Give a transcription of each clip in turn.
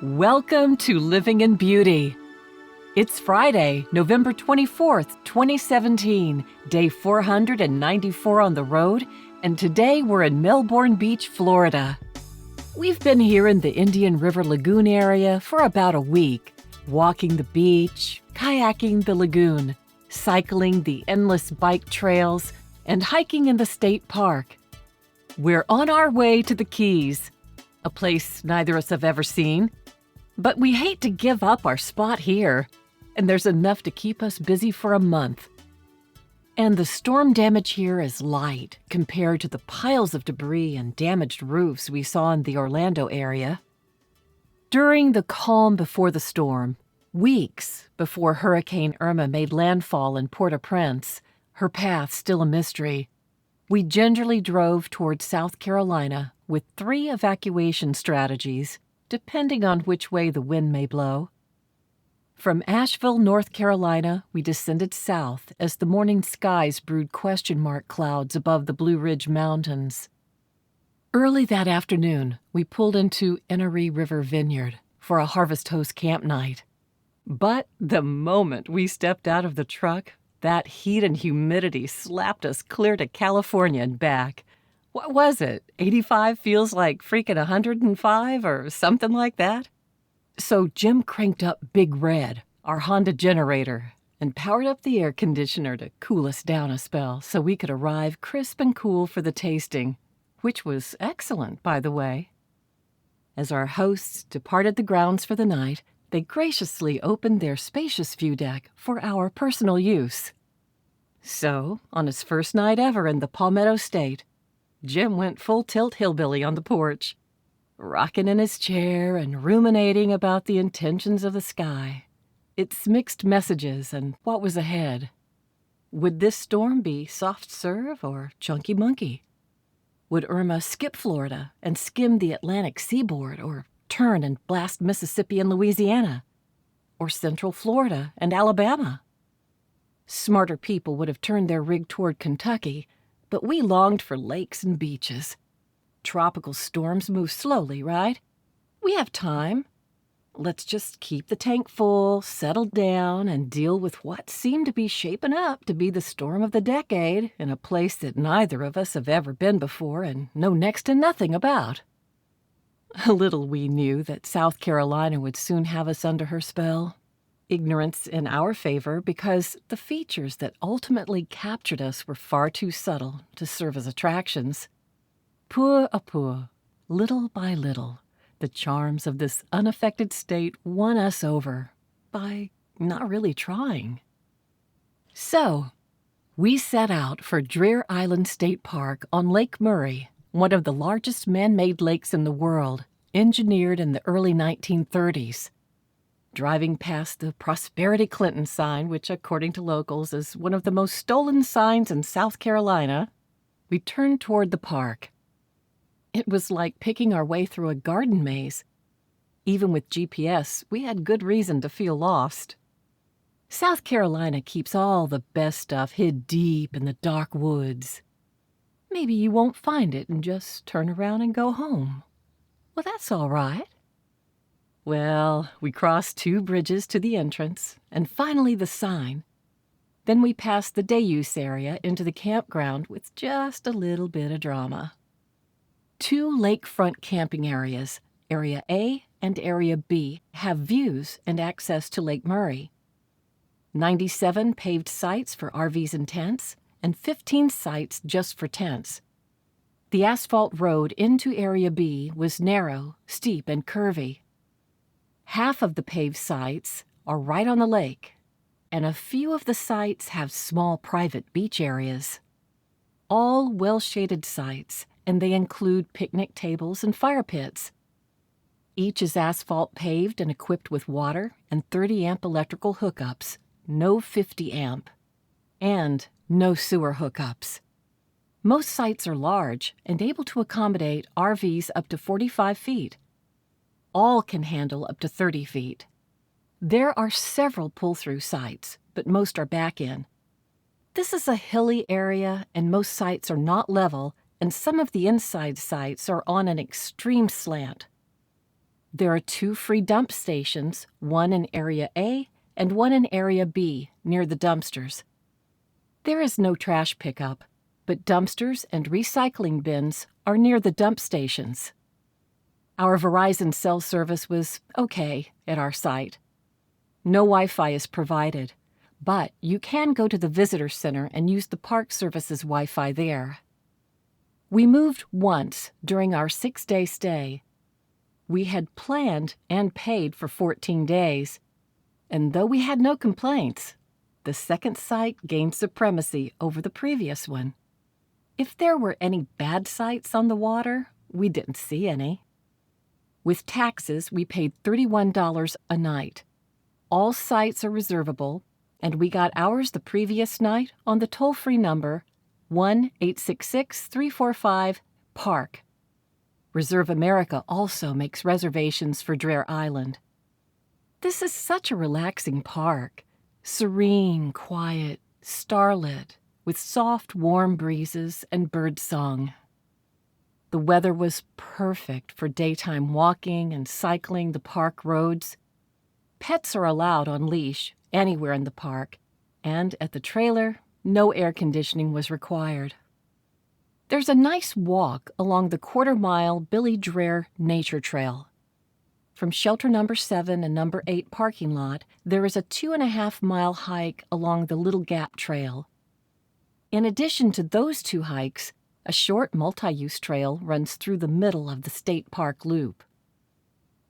Welcome to Living in Beauty. It's Friday, November 24th, 2017, day 494 on the road, and today we're in Melbourne Beach, Florida. We've been here in the Indian River Lagoon area for about a week, walking the beach, kayaking the lagoon, cycling the endless bike trails, and hiking in the state park. We're on our way to the Keys, a place neither of us have ever seen, but we hate to give up our spot here, and there's enough to keep us busy for a month. And the storm damage here is light compared to the piles of debris and damaged roofs we saw in the Orlando area. During the calm before the storm, weeks before Hurricane Irma made landfall in Port-au-Prince, her path still a mystery, we gingerly drove toward South Carolina with 3 evacuation strategies, depending on which way the wind may blow. From Asheville, North Carolina, we descended south as the morning skies brewed question mark clouds above the Blue Ridge Mountains. Early that afternoon, we pulled into Inaree River Vineyard for a Harvest Host camp night. But the moment we stepped out of the truck, that heat and humidity slapped us clear to California and back. What was it? 85 feels like freaking 105 or something like that? So Jim cranked up Big Red, our Honda generator, and powered up the air conditioner to cool us down a spell so we could arrive crisp and cool for the tasting, which was excellent, by the way. As our hosts departed the grounds for the night, they graciously opened their spacious view deck for our personal use. So, on his first night ever in the Palmetto State, Jim went full tilt hillbilly on the porch, rocking in his chair and ruminating about the intentions of the sky, its mixed messages and what was ahead. Would this storm be soft serve or chunky monkey? Would Irma skip Florida and skim the Atlantic seaboard, or turn and blast Mississippi and Louisiana, or Central Florida and Alabama? Smarter people would have turned their rig toward Kentucky, but we longed for lakes and beaches. Tropical storms move slowly, right? We have time. Let's just keep the tank full, settle down, and deal with what seemed to be shaping up to be the storm of the decade in a place that neither of us have ever been before and know next to nothing about. Little we knew that South Carolina would soon have us under her spell. Ignorance in our favor because the features that ultimately captured us were far too subtle to serve as attractions. Peu à peu, little by little, the charms of this unaffected state won us over by not really trying. So, we set out for Dreher Island State Park on Lake Murray, one of the largest man-made lakes in the world, engineered in the early 1930s. Driving past the Prosperity Clinton sign, which according to locals is one of the most stolen signs in South Carolina, we turned toward the park. It was like picking our way through a garden maze. Even with GPS, we had good reason to feel lost. South Carolina keeps all the best stuff hid deep in the dark woods. Maybe you won't find it and just turn around and go home. Well, that's all right. Well, we crossed 2 bridges to the entrance, and finally the sign. Then we passed the day-use area into the campground with just a little bit of drama. 2 lakefront camping areas, Area A and Area B, have views and access to Lake Murray. 97 paved sites for RVs and tents, and 15 sites just for tents. The asphalt road into Area B was narrow, steep, and curvy. Half of the paved sites are right on the lake, and a few of the sites have small private beach areas. All well-shaded sites, and they include picnic tables and fire pits. Each is asphalt paved and equipped with water and 30-amp electrical hookups, no 50-amp, and no sewer hookups. Most sites are large and able to accommodate RVs up to 45 feet. All can handle up to 30 feet. There are several pull-through sites, but most are back-in. This is a hilly area, and most sites are not level, and some of the inside sites are on an extreme slant. There are 2 free dump stations, one in Area A and one in Area B, near the dumpsters. There is no trash pickup, but dumpsters and recycling bins are near the dump stations. Our Verizon cell service was okay at our site. No Wi-Fi is provided, but you can go to the visitor center and use the Park Service's Wi-Fi there. We moved once during our 6-day stay. We had planned and paid for 14 days, and though we had no complaints, the second site gained supremacy over the previous one. If there were any bad sites on the water, we didn't see any. With taxes, we paid $31 a night. All sites are reservable, and we got ours the previous night on the toll-free number 1-866-345-PARK. Reserve America also makes reservations for Dreher Island. This is such a relaxing park. Serene, quiet, starlit, with soft, warm breezes and birdsong. The weather was perfect for daytime walking and cycling the park roads. Pets are allowed on leash anywhere in the park, and at the trailer, no air conditioning was required. There's a nice walk along the quarter-mile Billy Dreher Nature Trail. From shelter number 7 and number 8 parking lot, there is a 2.5-mile hike along the Little Gap Trail. In addition to those 2 hikes, a short multi-use trail runs through the middle of the state park loop.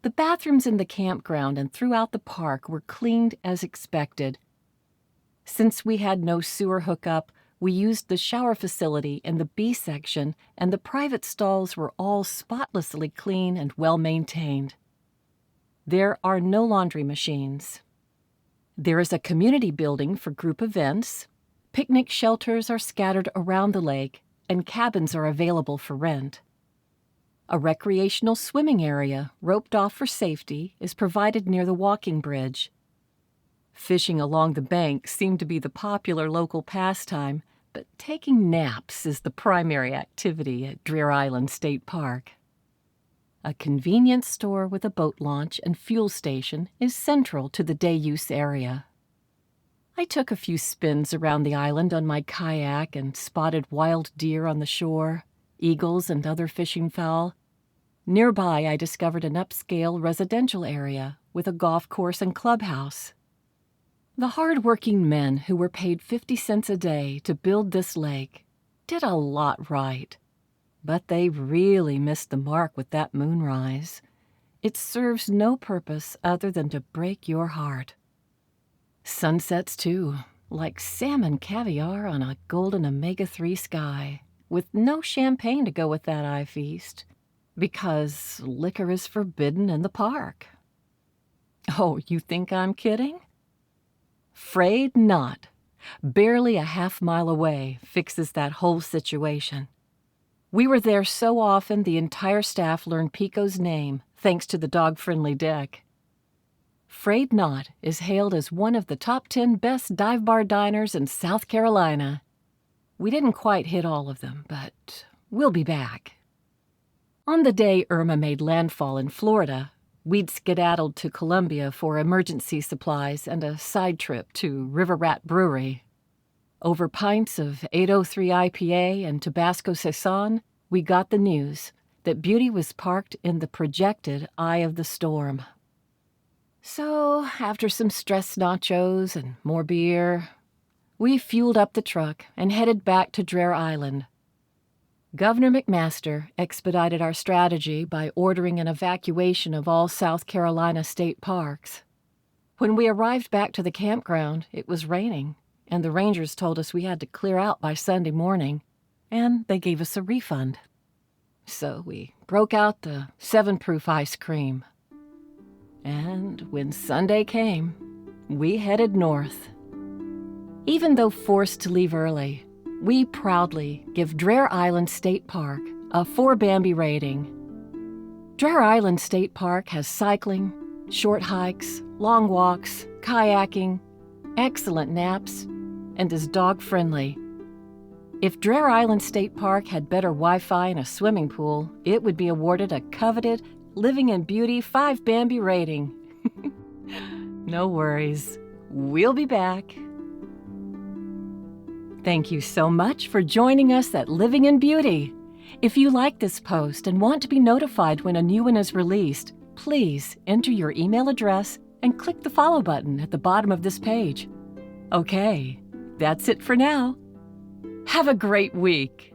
The bathrooms in the campground and throughout the park were cleaned as expected. Since we had no sewer hookup, we used the shower facility in the B section, and the private stalls were all spotlessly clean and well-maintained. There are no laundry machines. There is a community building for group events. Picnic shelters are scattered around the lake, and cabins are available for rent. A recreational swimming area, roped off for safety, is provided near the walking bridge. Fishing along the bank seemed to be the popular local pastime, but taking naps is the primary activity at Dreher Island State Park. A convenience store with a boat launch and fuel station is central to the day-use area. I took a few spins around the island on my kayak and spotted wild deer on the shore, eagles and other fishing fowl. Nearby, I discovered an upscale residential area with a golf course and clubhouse. The hard-working men who were paid 50 cents a day to build this lake did a lot right. But they really missed the mark with that moonrise. It serves no purpose other than to break your heart. Sunsets, too, like salmon caviar on a golden omega-3 sky, with no champagne to go with that eye feast, because liquor is forbidden in the park. Oh, you think I'm kidding? 'Fraid not. Barely a half-mile away fixes that whole situation. We were there so often the entire staff learned Pico's name, thanks to the dog-friendly deck. 'Fraid Not is hailed as one of the top 10 best dive bar diners in South Carolina. We didn't quite hit all of them, but we'll be back. On the day Irma made landfall in Florida, we'd skedaddled to Columbia for emergency supplies and a side trip to River Rat Brewery. Over pints of 803 IPA and Tabasco Saison, we got the news that Beauty was parked in the projected eye of the storm. So, after some stress nachos and more beer, we fueled up the truck and headed back to Dreher Island. Governor McMaster expedited our strategy by ordering an evacuation of all South Carolina state parks. When we arrived back to the campground, it was raining, and the rangers told us we had to clear out by Sunday morning, and they gave us a refund. So we broke out the 7-proof ice cream. And when Sunday came, we headed north. Even though forced to leave early, we proudly give Dreher Island State Park a 4 Bambi rating. Dreher Island State Park has cycling, short hikes, long walks, kayaking, excellent naps, and is dog-friendly. If Dreher Island State Park had better Wi-Fi and a swimming pool, it would be awarded a coveted Living in Beauty 5 Bambi rating. No worries. We'll be back. Thank you so much for joining us at Living in Beauty. If you like this post and want to be notified when a new one is released, please enter your email address and click the follow button at the bottom of this page. Okay, that's it for now. Have a great week.